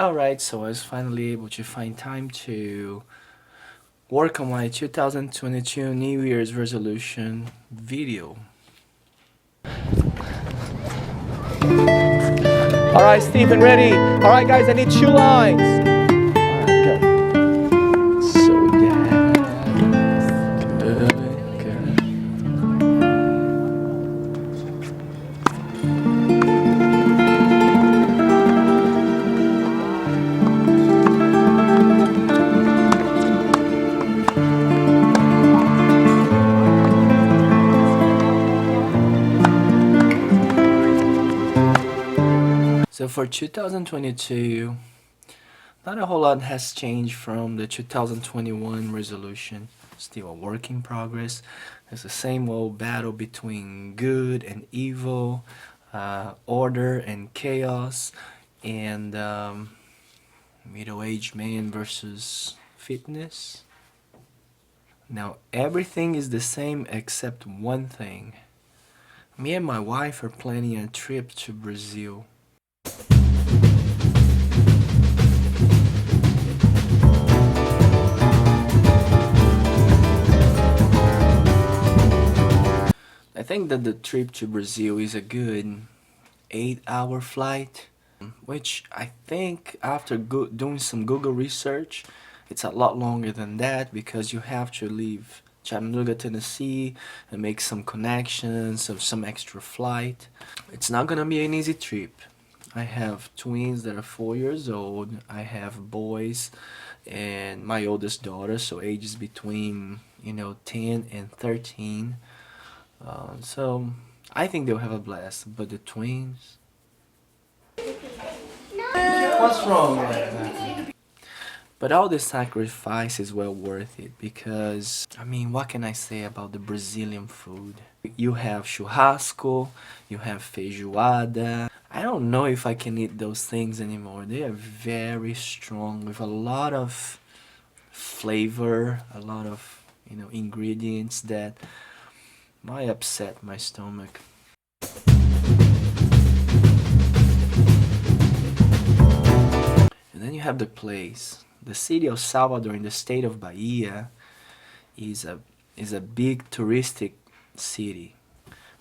Alright, so I was finally able to find time to work on my 2022 New Year's resolution video. Alright, Stephen, ready? Alright, guys, I need 2 lines. Alright, go. So good, good. So for 2022, not a whole lot has changed from the 2021 resolution. Still a work in progress. It's the same old battle between good and evil, order and chaos, and middle-aged man versus fitness. Now everything is the same except one thing. Me and my wife are planning a trip to Brazil. I think that the trip to Brazil is a good 8-hour flight, which I think after doing some Google research, it's a lot longer than that because you have to leave Chattanooga, Tennessee and make some connections of some extra flight. It's not gonna be an easy trip. I have twins that are 4 years old. I have boys and my oldest daughter, so ages between 10 and 13. So I think they'll have a blast, but the twins. What's wrong with that? But all the sacrifice is well worth it because, I mean, what can I say about the Brazilian food? You have churrasco, you have feijoada. I don't know if I can eat those things anymore. They are very strong with a lot of flavor, a lot of, ingredients that might upset my stomach. And then you have the place. The city of Salvador in the state of Bahia is a big touristic city.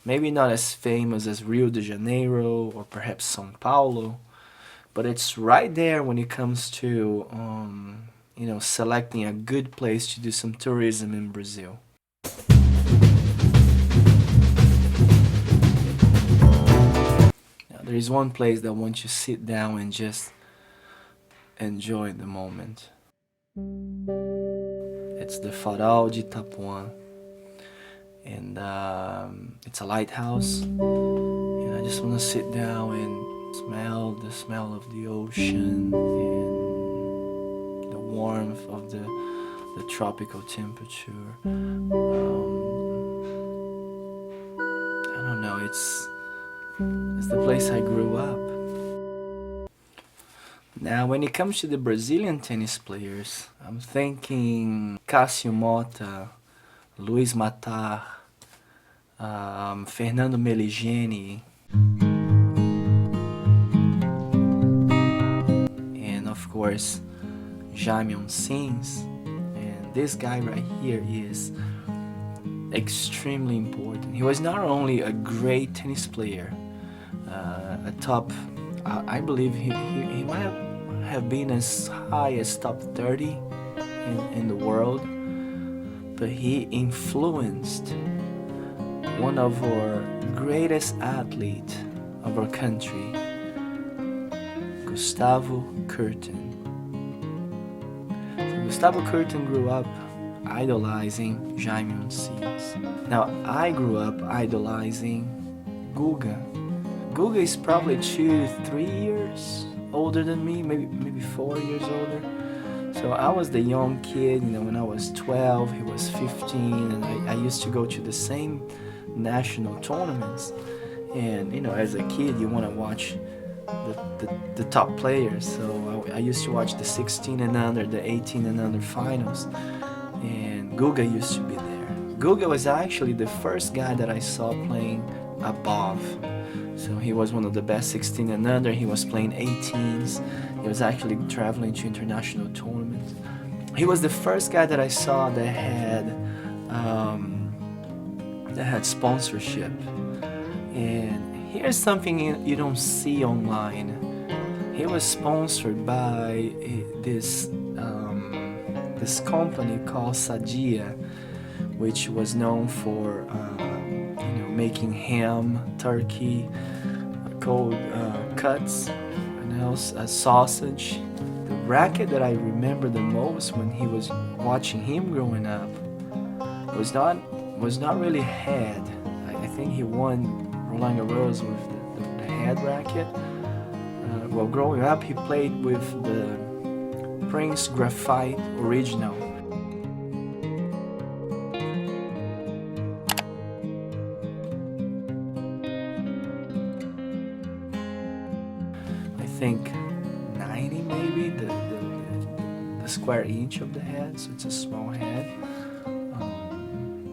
Maybe not as famous as Rio de Janeiro or perhaps São Paulo, but it's right there when it comes to selecting a good place to do some tourism in Brazil. Now, there is one place that wants you to sit down and just enjoy the moment. It's the Farol de Itapuã, and it's a lighthouse, and I just want to sit down and smell the smell of the ocean and the warmth of the tropical temperature. I don't know, it's the place I grew up. Now, when it comes to the Brazilian tennis players, I'm thinking Cássio Mota, Luiz Matar, Fernando Meligeni, and of course, Jamion Sims. And this guy right here is extremely important. He was not only a great tennis player, a top, I believe he might have been as high as top 30 in the world, but he influenced one of our greatest athletes of our country, Gustavo Kuerten. So Gustavo Kuerten grew up idolizing Jamion Sims. Now I grew up idolizing Guga. Guga is probably 2-3 years older than me, maybe 4 years older. So I was the young kid, when I was 12, he was 15, and I used to go to the same national tournaments. And as a kid, you want to watch the top players. So I used to watch the 16 and under, the 18 and under finals, and Guga used to be there. Guga was actually the first guy that I saw playing above. So he was one of the best 16 and under. He was playing 18s. He was actually traveling to international tournaments. He was the first guy that I saw that had sponsorship. And here's something you don't see online. He was sponsored by this company called Sadia, which was known for making ham, turkey, cold cuts, and also sausage. The racket that I remember the most when he was watching him growing up was not really head. I think he won Roland Garros with the head racket. While growing up, he played with the Prince Graphite Original. I think 90 maybe, the square inch of the head, so it's a small head.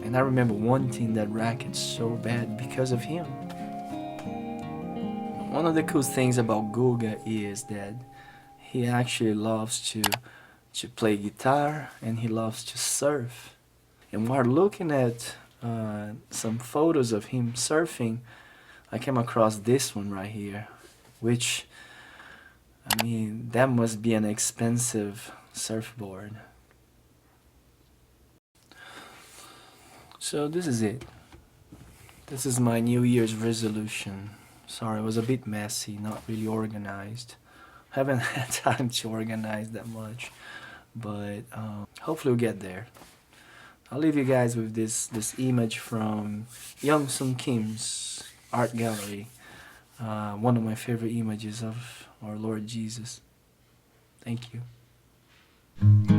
And I remember wanting that racket so bad because of him. One of the cool things about Guga is that he actually loves to play guitar and he loves to surf. And while looking at some photos of him surfing, I came across this one right here, which, I mean, that must be an expensive surfboard. So this is it. This is my New Year's resolution. Sorry, it was a bit messy, not really organized. Haven't had time to organize that much, but hopefully we'll get there. I'll leave you guys with this image from Young Sung Kim's art gallery. One of my favorite images of our Lord Jesus. Thank you.